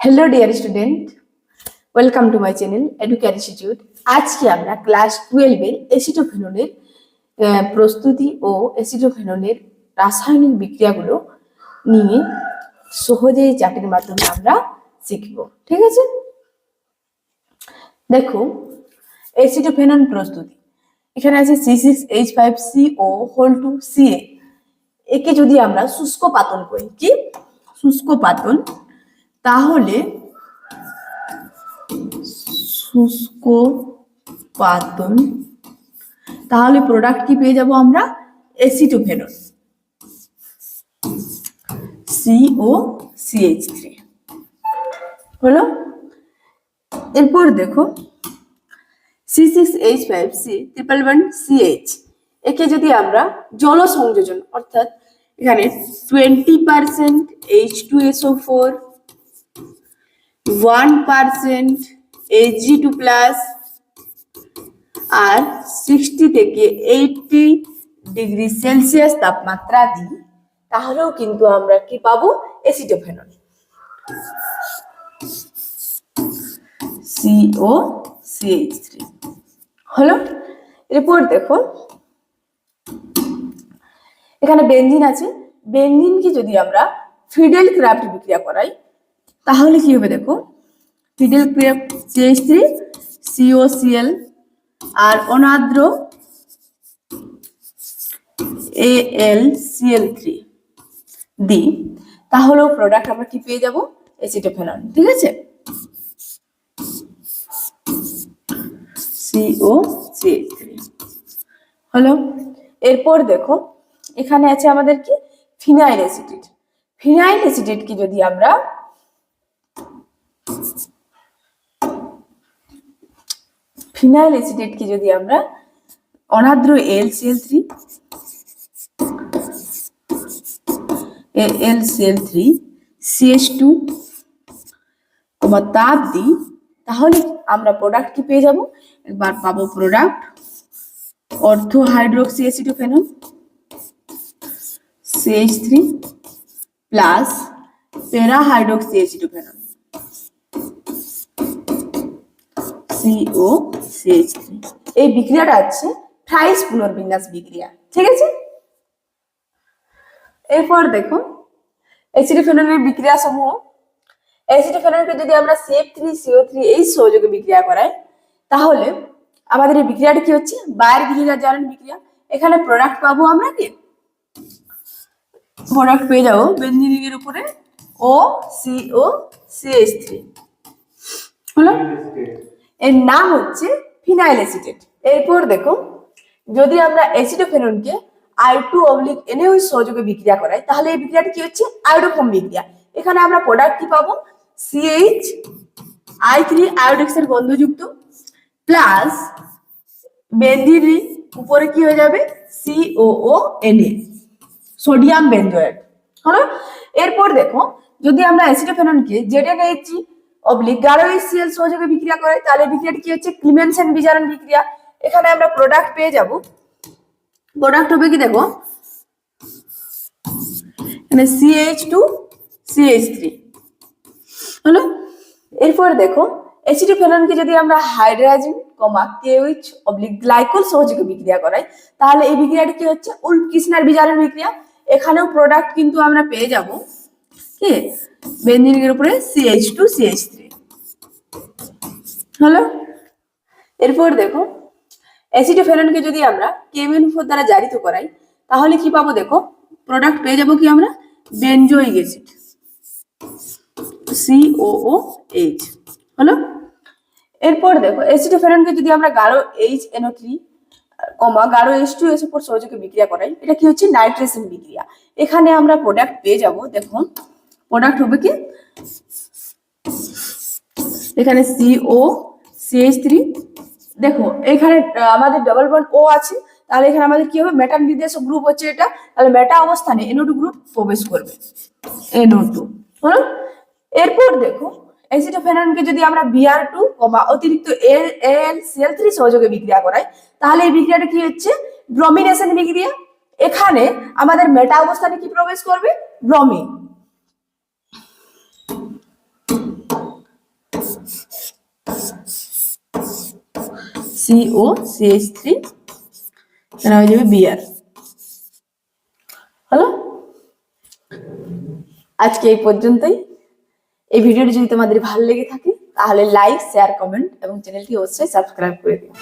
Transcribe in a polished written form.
Hello dear student, welcome to my channel Educate Institute. आज के আমরা ক্লাস 12 এর এসিটোফেননের প্রস্তুতি ও এসিটোফেননের রাসায়নিক বিক্রিয়াগুলো নিয়ে সহজেই চার্টের মাধ্যমে আমরা শিখব। ঠিক আছে, দেখো এসিটোফেনন প্রস্তুতি। এখানে আছে C6H5CO হোল টু Ca। একে যদি আমরা শুষ্ক পাতন করি, কি শুষ্ক পাতন, তাহলে শুষ্ক পাতন তাহলে প্রোডাক্ট কি পেয়ে যাব আমরা? এসিটোফেনন COCH3 হলো। এরপর দেখো C6H5C111CH একে যদি আমরা জল সংযোজন অর্থাৎ এখানে 20% H2SO4 1% Hg2 প্লাস আর 60 থেকে 80 ডিগ্রি সেলসিয়াস তাপমাত্রা দিই, তাহলেও কিন্তু আমরা কি পাবো? এসিটোফেনন COCH3 হলো। এরপর দেখো এখানে বেনজিন আছে। বেনজিনকে যদি আমরা ফিডেল ক্রাফট বিক্রিয়া করাই তাহলে কি হবে? দেখো ফিডেল ক্রাফট CH3 COCl আর অনাদ্র AlCl3 দিই, তাহলেও প্রোডাক্ট আমরা কি পেয়ে যাব? এসিটোফেনন। ঠিক আছে, COCH3 হলো। এরপর দেখো এখানে আছে আমাদের কি ফিনাইল অ্যাসিটেট। ফিনাইল অ্যাসিটেট কি যদি আমরা অনাদ্র AlCl3 CH2 তাপ দিই, তাহলে আমরা প্রোডাক্ট কি পেয়ে যাব? একবার পাবো product ortho hydroxy acetophenone CH3 plus para hydroxy acetophenone COCH3। এই বিক্রিয়াটা আছে ট্রাইস পুনর্বিন্যাস বিক্রিয়া। ঠিক আছে, এরপর দেখো এসিটোফেননের বিক্রিয়া সমূহ। এসিটোফেননকে যদি আমরা CF3CO3 এই সহযোগে বিক্রিয়া করাই তাহলে আমাদের এই বিক্রিয়াটা কি হচ্ছে? বায়ের বিক্রিয়া জারণ বিক্রিয়া। এখানে প্রোডাক্ট পাবো আমরা কি? প্রোডাক্ট পেয়ে যাবো বেনজিনের উপরে OCOCH3 হলো, এর নাম হচ্ছে ফিনাইল অ্যাসিটেট। এরপর দেখো যদি আমরা এসিটোফেননকে I2/NaOH সহযোগে বিক্রিয়া করাই তাহলে এই বিক্রিয়াটা কি হচ্ছে? আয়োডোফর্ম বিক্রিয়া। এখানে আমরা প্রোডাক্ট কি পাবো? CH3 আয়োডেক্সের গন্ধযুক্ত প্লাস বেনজিনের উপরে কি হয়ে যাবে? COONA সোডিয়াম বেনজোয়েট হলো। এরপর দেখো যদি আমরা এসিটোফেননকে ZnHg/HCl সহযোগে বিক্রিয়া করাই তাহলে বিক্রিয়াটি কি হচ্ছে? ক্লিমেনসেন বিজারণ বিক্রিয়া। এখানে আমরা প্রোডাক্ট পেয়ে যাব, প্রোডাক্ট হবে কি? দেখো এখানে CH2CH3 হলো। এরপর দেখো এসিটোফেননকে যদি আমরা হাইড্রোজেন KOH/গ্লাইকল সহযোগে বিক্রিয়া করাই তাহলে এই বিক্রিয়াটি কি হচ্ছে? উলফ-কির্চনার বিজারণ বিক্রিয়া। এখানেও প্রোডাক্ট কিন্তু আমরা পেয়ে যাব কি? বেনজিনের উপরে CH2CH3 হলো। এরপর দেখো এসিটোফেননকে যদি আমরা কেমিন-4 দ্বারা জারিত করাই তাহলে কি পাবো? দেখো প্রোডাক্ট পেয়ে যাব কি আমরা? বেনজোইক অ্যাসিড COOH হলো। এরপর দেখো এসিটোফেননকে যদি আমরা গাঢ় HNO3 গাঢ় H2SO4 সহযোগে বিক্রিয়া করাই, এটা কি হচ্ছে? নাইট্রেশন বিক্রিয়া। এখানে আমরা প্রোডাক্ট পেয়ে যাব, দেখো প্রোডাক্ট হবে কি? এখানে COCH3 দেখো এখানে আমাদের ডবল বন্ড O আছে, তাহলে এখানে আমাদের কি হবে? মেটান নির্দেশক গ্রুপ হচ্ছে এটা, তাহলে মেটা অবস্থানে NO2 গ্রুপ প্রবেশ করবে NO2 হলো। এরপর দেখো এসিটোফেননকে যদি আমরা Br2 অতিরিক্ত AlCl3 সহযোগে বিক্রিয়া করাই তাহলে এই বিক্রিয়াটা কি হচ্ছে? ব্রোমিনেশন বিক্রিয়া। এখানে আমাদের মেটা অবস্থানে কি প্রবেশ করবে? ব্রোমিন COCH3 এখানে হয়ে যাবে বিআর। হলো, আজকে এই পর্যন্তই। এই ভিডিওটি যদি তোমাদের ভালো লেগে থাকে তাহলে লাইক, শেয়ার, কমেন্ট এবং চ্যানেলটি অবশ্যই সাবস্ক্রাইব করে দিও।